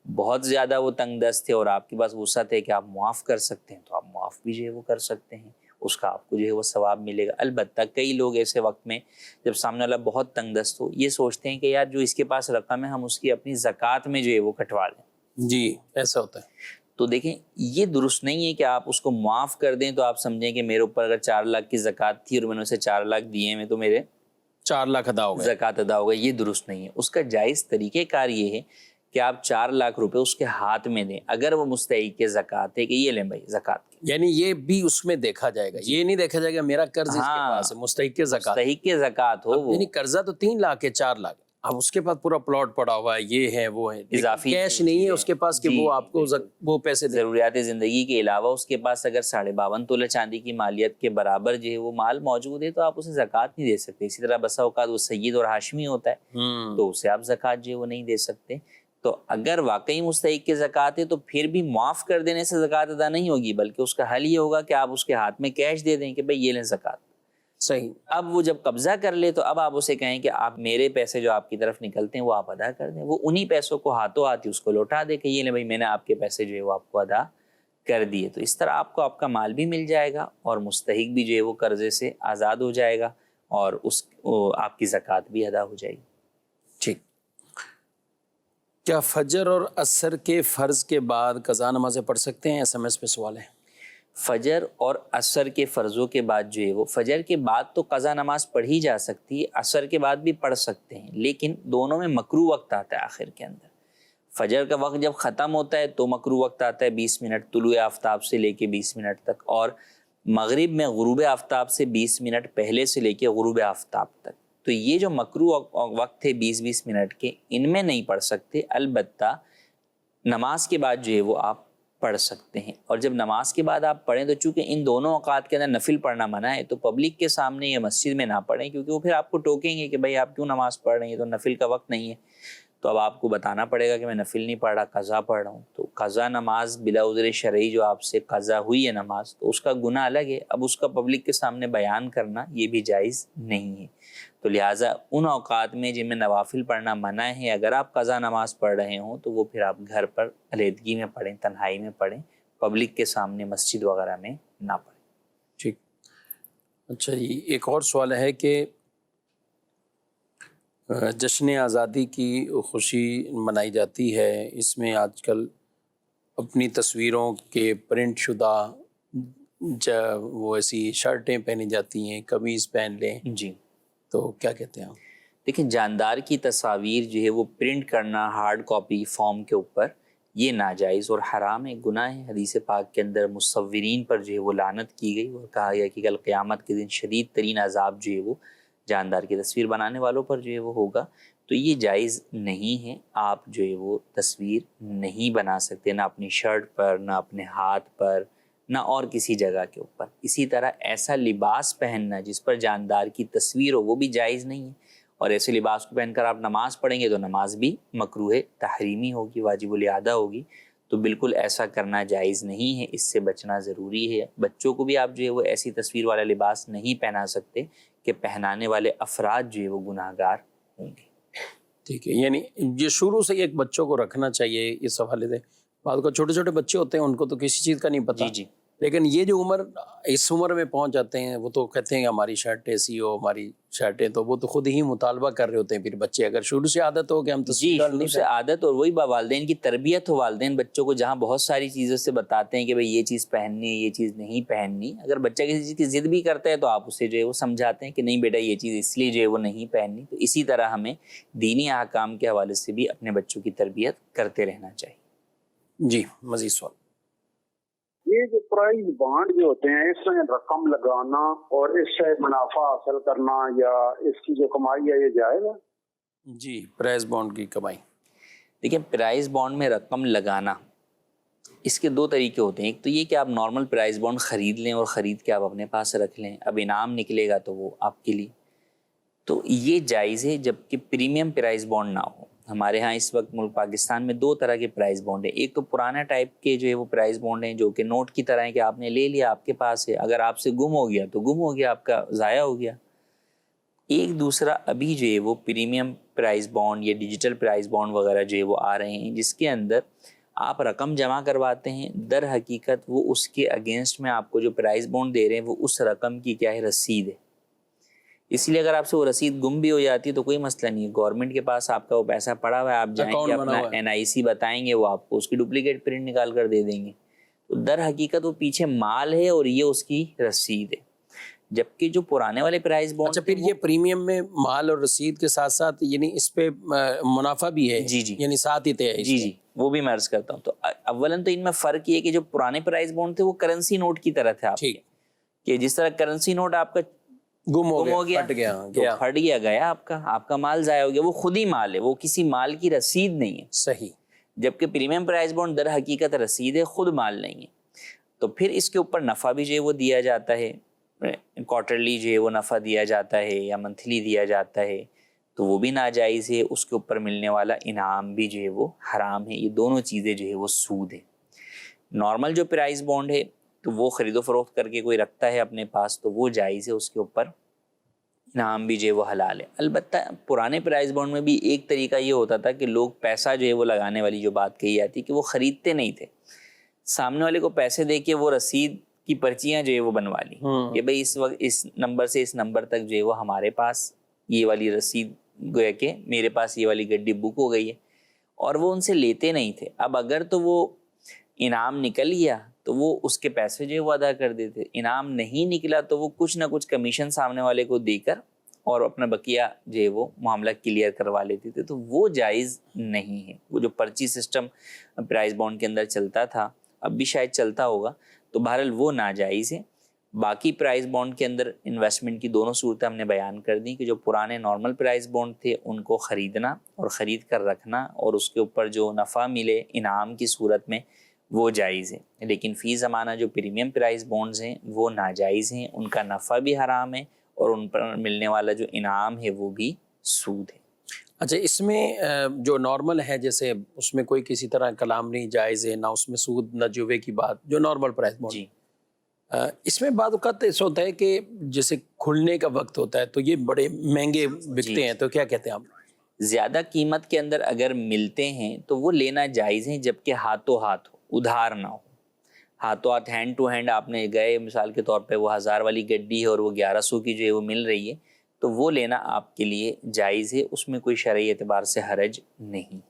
بہت زیادہ وہ تنگ دست ہے اور آپ کے پاس وسعت ہے کہ آپ معاف کر سکتے ہیں تو آپ معاف بھی جو ہے وہ کر سکتے ہیں. اس کا آپ کو جو ہے وہ ثواب ملے گا۔ البتہ کئی لوگ ایسے وقت میں جب سامنے والا بہت تنگ دست ہو یہ سوچتے ہیں کہ یار جو اس کے پاس رقم ہے ہم اس کی اپنی زکوٰۃ میں جو ہے وہ کٹوا لیں۔ جی ایسا ہوتا ہے۔ تو دیکھیں یہ درست نہیں ہے کہ آپ اس کو معاف کر دیں تو آپ سمجھیں کہ میرے اوپر اگر 4 لاکھ کی زکوٰۃ تھی اور میں نے اسے 4 لاکھ دیے ہیں تو میرے 4 لاکھ ادا ہو گئے۔ زکوٰۃ ادا ہو گئی، یہ درست نہیں ہے۔ اس کا جائز طریقہ کار یہ ہے کہ آپ 4 لاکھ روپے اس کے ہاتھ میں دیں اگر وہ مستحق زکوٰۃ ہے کہ یہ لیں بھائی زکوٰۃ کی، یعنی یہ بھی اس میں دیکھا جائے گا، یہ نہیں دیکھا جائے گا میرا قرض اس کے ہاں، پاس ہے، مستحق زکوٰۃ، مستحق زکوٰۃ ہو وہ، یعنی قرضہ تو 3 لاکھ ہے 4 لاکھ، اب اس کے پاس پورا پلاٹ پڑا ہوا ہے، یہ ہے وہ ہے، اضافی کیش نہیں ہے اس کے پاس کہ جی، وہ آپ کو وہ پیسے دے۔ ضروریات زندگی کے علاوہ اس کے پاس اگر 52.5 تولہ چاندی کی مالیت کے برابر جو ہے وہ مال موجود ہے تو آپ اسے زکوٰۃ نہیں دے سکتے۔ اسی طرح بسا اوقات وہ سید اور ہاشمی ہوتا ہے تو اسے آپ زکوٰۃ جو ہے وہ نہیں دے سکتے۔ تو اگر واقعی مستحق کی زکوٰۃ ہے تو پھر بھی معاف کر دینے سے زکوٰۃ ادا نہیں ہوگی، بلکہ اس کا حل یہ ہوگا کہ آپ اس کے ہاتھ میں کیش دے دیں کہ بھائی یہ لیں زکوٰۃ۔ صحیح۔ اب وہ جب قبضہ کر لے تو اب آپ اسے کہیں کہ آپ میرے پیسے جو آپ کی طرف نکلتے ہیں وہ آپ ادا کر دیں، وہ انہی پیسوں کو ہاتھوں ہاتھ ہی اس کو لوٹا دے کہ یہ لیں بھائی میں نے آپ کے پیسے جو ہے وہ آپ کو ادا کر دیے۔ تو اس طرح آپ کو آپ کا مال بھی مل جائے گا اور مستحق بھی جو ہے وہ قرضے سے آزاد ہو جائے گا اور آپ کی زکوٰۃ بھی ادا ہو جائے گی۔ ٹھیک۔ کیا فجر اور عصر کے فرض کے بعد قضا نمازیں پڑھ سکتے ہیں؟ SMS پہ سوال ہے۔ فجر اور عصر کے فرضوں کے بعد جو ہے وہ فجر کے بعد تو قضا نماز پڑھی جا سکتی ہے، عصر کے بعد بھی پڑھ سکتے ہیں، لیکن دونوں میں مکروہ وقت آتا ہے آخر کے اندر۔ فجر کا وقت جب ختم ہوتا ہے تو مکروہ وقت آتا ہے 20 منٹ طلوع آفتاب سے لے کے 20 منٹ تک، اور مغرب میں غروب آفتاب سے 20 منٹ پہلے سے لے کے غروب آفتاب تک۔ تو یہ جو مکروہ وقت تھے 20-20 منٹ کے، ان میں نہیں پڑھ سکتے، البتہ نماز کے بعد جو ہے وہ آپ پڑھ سکتے ہیں۔ اور جب نماز کے بعد آپ پڑھیں تو چونکہ ان دونوں اوقات کے اندر نفل پڑھنا منع ہے تو پبلک کے سامنے یا مسجد میں نہ پڑھیں، کیونکہ وہ پھر آپ کو ٹوکیں گے کہ بھائی آپ کیوں نماز پڑھ رہے ہیں، تو نفل کا وقت نہیں ہے۔ تو اب آپ کو بتانا پڑے گا کہ میں نفل نہیں پڑھ رہا، قضا پڑھ رہا ہوں۔ تو قضا نماز بلا عذر شرعی جو آپ سے قضا ہوئی ہے نماز، تو اس کا گناہ الگ ہے، اب اس کا پبلک کے سامنے بیان کرنا یہ بھی جائز نہیں ہے۔ تو لہٰذا ان اوقات میں جن میں نوافل پڑھنا منع ہے، اگر آپ قضا نماز پڑھ رہے ہوں تو وہ پھر آپ گھر پر علیحدگی میں پڑھیں، تنہائی میں پڑھیں، پبلک کے سامنے مسجد وغیرہ میں نہ پڑھیں۔ ٹھیک۔ اچھا جی، ایک اور سوال ہے کہ جشن آزادی کی خوشی منائی جاتی ہے، اس میں آج کل اپنی تصویروں کے پرنٹ شدہ وہ ایسی شرٹیں پہنی جاتی ہیں، قمیض پہن لیں، جی، تو کیا کہتے ہیں آپ؟ دیکھیں جاندار کی تصاویر جو ہے وہ پرنٹ کرنا ہارڈ کاپی فارم کے اوپر یہ ناجائز اور حرام ہے، گناہ ہے۔ حدیث پاک کے اندر مصورین پر جو ہے وہ لعنت کی گئی اور کہا گیا کہ کل قیامت کے دن شدید ترین عذاب جو ہے وہ جاندار کی تصویر بنانے والوں پر جو ہے وہ ہوگا۔ تو یہ جائز نہیں ہے، آپ جو ہے وہ تصویر نہیں بنا سکتے، نہ اپنی شرٹ پر، نہ اپنے ہاتھ پر، نہ اور کسی جگہ کے اوپر۔ اسی طرح ایسا لباس پہننا جس پر جاندار کی تصویر ہو وہ بھی جائز نہیں ہے، اور ایسے لباس کو پہن کر آپ نماز پڑھیں گے تو نماز بھی مکروہ تحریمی ہوگی، واجب الادا ہوگی۔ تو بالکل ایسا کرنا جائز نہیں ہے، اس سے بچنا ضروری ہے۔ بچوں کو بھی آپ جو ہے وہ ایسی تصویر والا لباس نہیں پہنا سکتے کہ پہنانے والے افراد جو ہے وہ گناہ گار ہوں گے۔ ٹھیک ہے، یعنی یہ شروع سے ایک بچوں کو رکھنا چاہیے اس حوالے سے۔ بعد کو چھوٹے چھوٹے بچے ہوتے ہیں ان کو تو کسی چیز کا نہیں پتہ، جی، لیکن یہ جو اس عمر میں پہنچ جاتے ہیں وہ تو کہتے ہیں کہ ہماری شرٹ ایسی ہو، ہماری شرٹیں، تو وہ تو خود ہی مطالبہ کر رہے ہوتے ہیں۔ پھر بچے اگر شروع سے عادت ہو کہ ہم تصویر شروع سے عادت، اور وہی والدین کی تربیت ہو، والدین بچوں کو جہاں بہت ساری چیزوں سے بتاتے ہیں کہ بھئی یہ چیز پہننی ہے، یہ چیز نہیں پہننی، اگر بچہ کسی چیز کی ضد بھی کرتا ہے تو آپ اسے جو ہے وہ سمجھاتے ہیں کہ نہیں بیٹا یہ چیز اس لیے جو ہے وہ نہیں پہننی۔ تو اسی طرح ہمیں دینی احکام کے حوالے سے بھی اپنے بچوں کی تربیت کرتے رہنا چاہیے۔ جی، مزید سوال۔ یہ جو پرائز بانڈ جو ہوتے ہیں اس میں رقم لگانا اور اس سے منافع حاصل کرنا یا اس کی جو کمائی ہے یہ جائز ہے؟ جی، پرائز بانڈ کی کمائی۔ دیکھیں پرائز بانڈ میں رقم لگانا اس کے 2 طریقے ہوتے ہیں۔ ایک تو یہ کہ آپ نارمل پرائز بانڈ خرید لیں اور خرید کے آپ اپنے پاس رکھ لیں، اب انعام نکلے گا تو وہ آپ کے لیے، تو یہ جائز ہے، جبکہ پریمیم پرائز بانڈ نہ ہو۔ ہمارے ہاں اس وقت ملک پاکستان میں 2 طرح کے پرائز بانڈ ہیں۔ ایک تو پرانا ٹائپ کے جو ہے وہ پرائز بانڈ ہیں جو کہ نوٹ کی طرح ہیں کہ آپ نے لے لیا، آپ کے پاس ہے، اگر آپ سے گم ہو گیا تو گم ہو گیا، آپ کا ضائع ہو گیا۔ ایک دوسرا ابھی جو ہے وہ پریمیم پرائز بانڈ یا ڈیجیٹل پرائز بانڈ وغیرہ جو ہے وہ آ رہے ہیں، جس کے اندر آپ رقم جمع کرواتے ہیں، در حقیقت وہ اس کے اگینسٹ میں آپ کو جو پرائز بانڈ دے رہے ہیں وہ اس رقم کی کیا ہے، رسید ہے. اس لیے اگر آپ سے وہ رسید گم بھی ہو جاتی ہے تو کوئی مسئلہ نہیں ہے، گورنمنٹ کے پاس آپ کا وہ پیسہ پڑا ہوا ہے، آپ جائیں گے اپنا NIC بتائیں گے، وہ آپ کو اس کی ڈپلیکیٹ پرنٹ نکال کر دے دیں گے. تو در حقیقت وہ پیچھے مال ہے اور یہ اس کی رسید ہے. جبکہ جو پرانے والے پرائز بانڈ، اچھا پھر یہ پریمیم میں مال اور رسید کے ساتھ ساتھ یعنی اس پہ منافع بھی ہے؟ جی جی یعنی ساتھ ہی طے ہے؟ جی وہ بھی میں عرض کرتا ہوں. تو اولاً تو ان میں فرق یہ ہے کہ جو پرانے پرائز بانڈ تھے وہ کرنسی نوٹ کی طرح تھے آپ کے، کہ جس طرح کرنسی نوٹ آپ کا گم ہو گیا، پھٹ گیا آپ کا مال ضائع ہو گیا، وہ خود ہی مال ہے، وہ کسی مال کی رسید نہیں ہے. صحیح. جبکہ پریمیم پرائز بانڈ در حقیقت رسید ہے، خود مال نہیں ہے. تو پھر اس کے اوپر نفع بھی جو ہے وہ دیا جاتا ہے، کوارٹرلی جو ہے وہ نفع دیا جاتا ہے یا منتھلی دیا جاتا ہے، تو وہ بھی ناجائز ہے. اس کے اوپر ملنے والا انعام بھی جو ہے وہ حرام ہے. یہ دونوں چیزیں جو ہے وہ سود ہے. نارمل جو پرائز بانڈ ہے تو وہ خرید و فروخت کر کے کوئی رکھتا ہے اپنے پاس تو وہ جائز ہے، اس کے اوپر انعام بھی جو ہے وہ حلال ہے. البتہ پرانے پرائز بانڈ میں بھی ایک طریقہ یہ ہوتا تھا کہ لوگ پیسہ جو ہے وہ لگانے والی جو بات کہی جاتی کہ وہ خریدتے نہیں تھے، سامنے والے کو پیسے دے کے وہ رسید کی پرچیاں جو ہے وہ بنوا لی کہ بھئی اس وقت اس نمبر سے اس نمبر تک جو ہے وہ ہمارے پاس یہ والی رسید، گویا کہ میرے پاس یہ والی گڈی بک ہو گئی ہے، اور وہ ان سے لیتے نہیں تھے. اب اگر تو وہ انعام نکل گیا تو وہ اس کے پیسے جو ہے وہ ادا کر دیتے، انعام نہیں نکلا تو وہ کچھ نہ کچھ کمیشن سامنے والے کو دے کر اور اپنا بقیہ جو ہے وہ معاملہ کلیئر کروا لیتے تھے. تو وہ جائز نہیں ہے. وہ جو پرچی سسٹم پرائز بانڈ کے اندر چلتا تھا، اب بھی شاید چلتا ہوگا، تو بہرحال وہ ناجائز ہے. باقی پرائز بانڈ کے اندر انویسٹمنٹ کی دونوں صورتیں ہم نے بیان کر دیں کہ جو پرانے نارمل پرائز بانڈ تھے ان کو خریدنا اور خرید کر رکھنا اور اس کے اوپر جو نفع ملے انعام کی صورت میں وہ جائز ہے. لیکن فی زمانہ جو پریمیم پرائز بانڈز ہیں وہ ناجائز ہیں، ان کا نفع بھی حرام ہے اور ان پر ملنے والا جو انعام ہے وہ بھی سود ہے. اچھا اس میں جو نارمل ہے جیسے اس میں کوئی کسی طرح کلام نہیں جائز ہے، نہ اس میں سود نہ جوے کی بات، جو نارمل پرائز بانڈ جی اس میں بعض اوقات ایسا ہوتا ہے کہ جیسے کھلنے کا وقت ہوتا ہے تو یہ بڑے مہنگے بکتے ہیں، تو کیا کہتے ہیں آپ؟ زیادہ قیمت کے اندر اگر ملتے ہیں تو وہ لینا جائز ہیں، جبکہ ہاتھوں ہاتھ ہو، ادھار نہ ہو. ہاتھوں ہاتھ ہینڈ ٹو ہینڈ آپ نے گئے، مثال کے طور پہ وہ 1000 والی گڈی ہے اور وہ 1100 کی جو ہے وہ مل رہی ہے، تو وہ لینا آپ کے لیے جائز ہے، اس میں کوئی شرعی اعتبار سے حرج نہیں.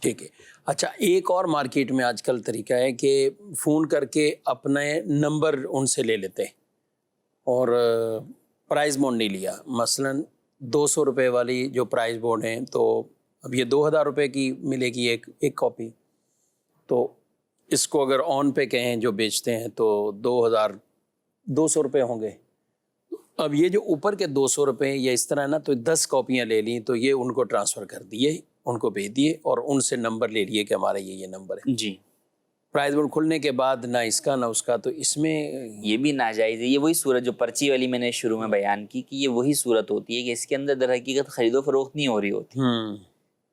ٹھیک ہے. اچھا ایک اور مارکیٹ میں آج کل طریقہ ہے کہ فون کر کے اپنے نمبر ان سے لے لیتے اور پرائز بانڈ نہیں لیا. مثلا 200 روپے والی جو پرائز بانڈ ہیں تو اب یہ 2000 روپے کی ملے گی ایک کاپی، تو اس کو اگر آن پہ کہیں جو بیچتے ہیں تو 2200 روپے ہوں گے. اب یہ جو اوپر کے 200 روپے یا اس طرح نا، تو 10 کاپیاں لے لیں تو یہ ان کو ٹرانسفر کر دیے، ان کو بھیج دیے اور ان سے نمبر لے لیے کہ ہمارا یہ نمبر ہے. جی پرائز بانڈ کھلنے کے بعد نہ اس کا نہ اس کا، تو اس میں یہ بھی ناجائز ہے. یہ وہی صورت جو پرچی والی میں نے شروع میں بیان کی کہ یہ وہی صورت ہوتی ہے کہ اس کے اندر در حقیقت خرید و فروخت نہیں ہو رہی ہوتی،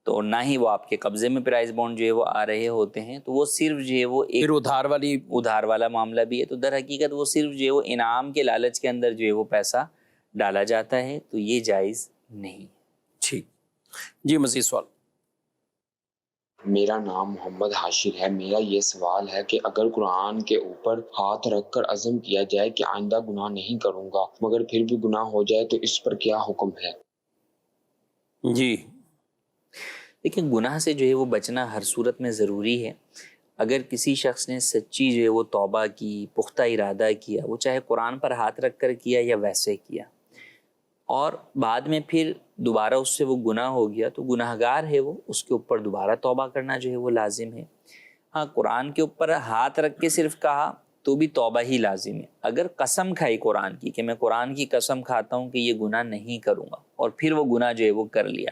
تو نہ ہی وہ آپ کے قبضے میں پرائز بانڈ جو ہے وہ آ رہے ہوتے ہیں، تو وہ صرف جو ہے وہ ایک ادھار والا معاملہ بھی ہے. تو در حقیقت وہ صرف جو ہے وہ انعام کے لالچ کے اندر جو ہے وہ پیسہ ڈالا جاتا ہے، تو یہ جائز نہیں. ٹھیک جی، مزید سوال. میرا نام محمد حاشر ہے. میرا یہ سوال ہے کہ اگر قرآن کے اوپر ہاتھ رکھ کر عزم کیا جائے کہ آئندہ گناہ نہیں کروں گا مگر پھر بھی گناہ ہو جائے تو اس پر کیا حکم ہے؟ جی لیکن گناہ سے جو ہے وہ بچنا ہر صورت میں ضروری ہے. اگر کسی شخص نے سچی جو ہے وہ توبہ کی، پختہ ارادہ کیا، وہ چاہے قرآن پر ہاتھ رکھ کر کیا یا ویسے کیا، اور بعد میں پھر دوبارہ اس سے وہ گناہ ہو گیا، تو گناہ گار ہے وہ، اس کے اوپر دوبارہ توبہ کرنا جو ہے وہ لازم ہے. ہاں قرآن کے اوپر ہاتھ رکھ کے صرف کہا تو بھی توبہ ہی لازم ہے. اگر قسم کھائی قرآن کی کہ میں قرآن کی قسم کھاتا ہوں کہ یہ گناہ نہیں کروں گا، اور پھر وہ گناہ جو ہے وہ کر لیا،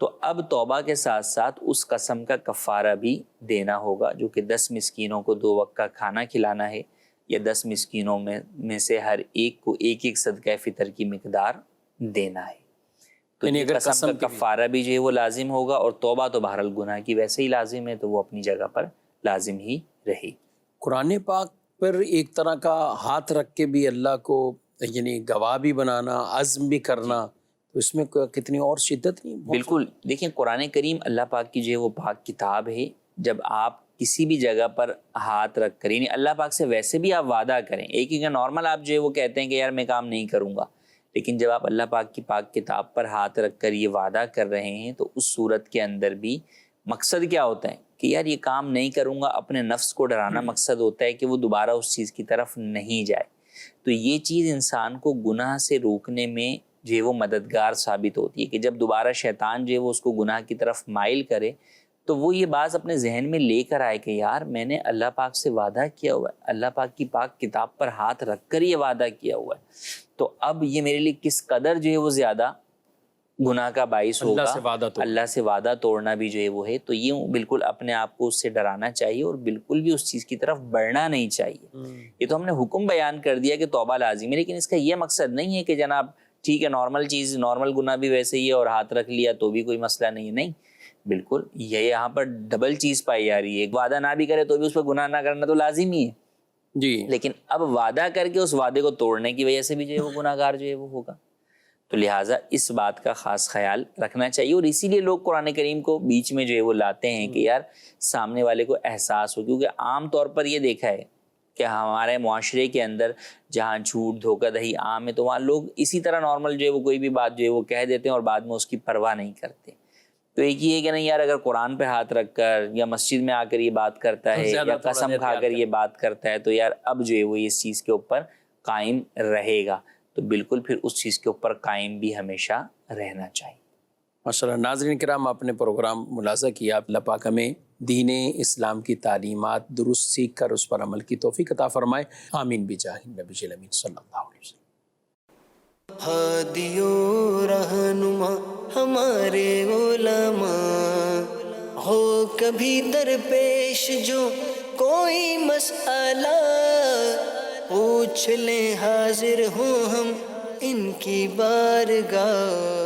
تو اب توبہ کے ساتھ ساتھ اس قسم کا کفارہ بھی دینا ہوگا، جو کہ 10 مسکینوں کو 2 وقت کا کھانا کھلانا ہے، یا 10 مسکینوں میں سے ہر ایک کو ایک صدقہ فطر کی مقدار دینا ہے. تو یعنی اگر قسم کا کفارہ بھی جو ہے وہ لازم ہوگا، اور توبہ تو بہرحال گناہ کی ویسے ہی لازم ہے، تو وہ اپنی جگہ پر لازم ہی رہی. قرآن پاک پر ایک طرح کا ہاتھ رکھ کے بھی اللہ کو یعنی گواہ بھی بنانا، عزم بھی کرنا، تو اس میں کتنی اور شدت نہیں؟ بالکل. دیکھیں قرآن کریم اللہ پاک کی جو ہے وہ پاک کتاب ہے. جب آپ کسی بھی جگہ پر ہاتھ رکھ کر، یعنی اللہ پاک سے ویسے بھی آپ وعدہ کریں، ایک ہی نارمل آپ جو ہے وہ کہتے ہیں کہ یار میں کام نہیں کروں گا، لیکن جب آپ اللہ پاک کی پاک کتاب پر ہاتھ رکھ کر یہ وعدہ کر رہے ہیں تو اس صورت کے اندر بھی مقصد کیا ہوتا ہے کہ یار یہ کام نہیں کروں گا، اپنے نفس کو ڈرانا مقصد ہوتا ہے کہ وہ دوبارہ اس چیز کی طرف نہیں جائے. تو یہ چیز انسان کو گناہ سے روکنے میں جو ہے وہ مددگار ثابت ہوتی ہے کہ جب دوبارہ شیطان جو ہے وہ اس کو گناہ کی طرف مائل کرے تو وہ یہ بات اپنے ذہن میں لے کر آئے کہ یار میں نے اللہ پاک سے وعدہ کیا ہوا ہے، اللہ پاک کی پاک کتاب پر ہاتھ رکھ کر یہ وعدہ کیا ہوا ہے، تو اب یہ میرے لیے کس قدر جو ہے وہ زیادہ گناہ کا باعث ہوگا. اللہ سے وعدہ توڑنا بھی جو ہے وہ ہے. تو یہ بالکل اپنے آپ کو اس سے ڈرانا چاہیے اور بالکل بھی اس چیز کی طرف بڑھنا نہیں چاہیے. یہ تو ہم نے حکم بیان کر دیا کہ توبہ لازم ہے، لیکن اس کا یہ مقصد نہیں ہے کہ جناب ٹھیک ہے نارمل چیز، نارمل گناہ بھی ویسے ہی ہے اور ہاتھ رکھ لیا تو بھی کوئی مسئلہ نہیں ہے. نہیں، بالکل یہ یہاں پر ڈبل چیز پائی جا رہی ہے. وعدہ نہ بھی کرے تو بھی اس پہ گناہ نہ کرنا تو لازم ہی ہے جی، لیکن اب وعدہ کر کے اس وعدے کو توڑنے کی وجہ سے بھی جو ہے وہ گناہ گار جو ہے وہ ہوگا. تو لہٰذا اس بات کا خاص خیال رکھنا چاہیے، اور اسی لیے لوگ قرآن کریم کو بیچ میں جو ہے وہ لاتے ہیں کہ یار سامنے والے کو احساس ہو. کیونکہ عام طور پر یہ دیکھا ہے کہ ہمارے معاشرے کے اندر جہاں جھوٹ دھوکہ دہی عام ہے تو وہاں لوگ اسی طرح نارمل جو ہے وہ کوئی بھی بات جو ہے وہ کہہ دیتے ہیں اور بعد میں اس کی پرواہ نہیں کرتے. تو ایک یہ ہے کہ نہیں یار اگر قرآن پہ ہاتھ رکھ کر یا مسجد میں آ کر یہ بات کرتا ہے یا قسم کھا کر یہ بات کرتا ہے تو یار اب جو ہے وہ اس چیز کے اوپر قائم رہے گا. تو بالکل پھر اس چیز کے اوپر قائم بھی ہمیشہ رہنا چاہیے. ماشاءاللہ. ناظرین کرام، آپ نے پروگرام ملاحظہ کیا. اللہ پاک ہمیں دین اسلام کی تعلیمات درست سیکھ کر اس پر عمل کی توفیق عطا فرمائے. آمین بجاہ النبی الامین صلی اللہ علیہ وسلم. ہادی و رہنما ہمارے علماء، ہو کبھی درپیش جو کوئی مسئلہ، پوچھ لیں حاضر ہوں ہم ان کی بارگاہ.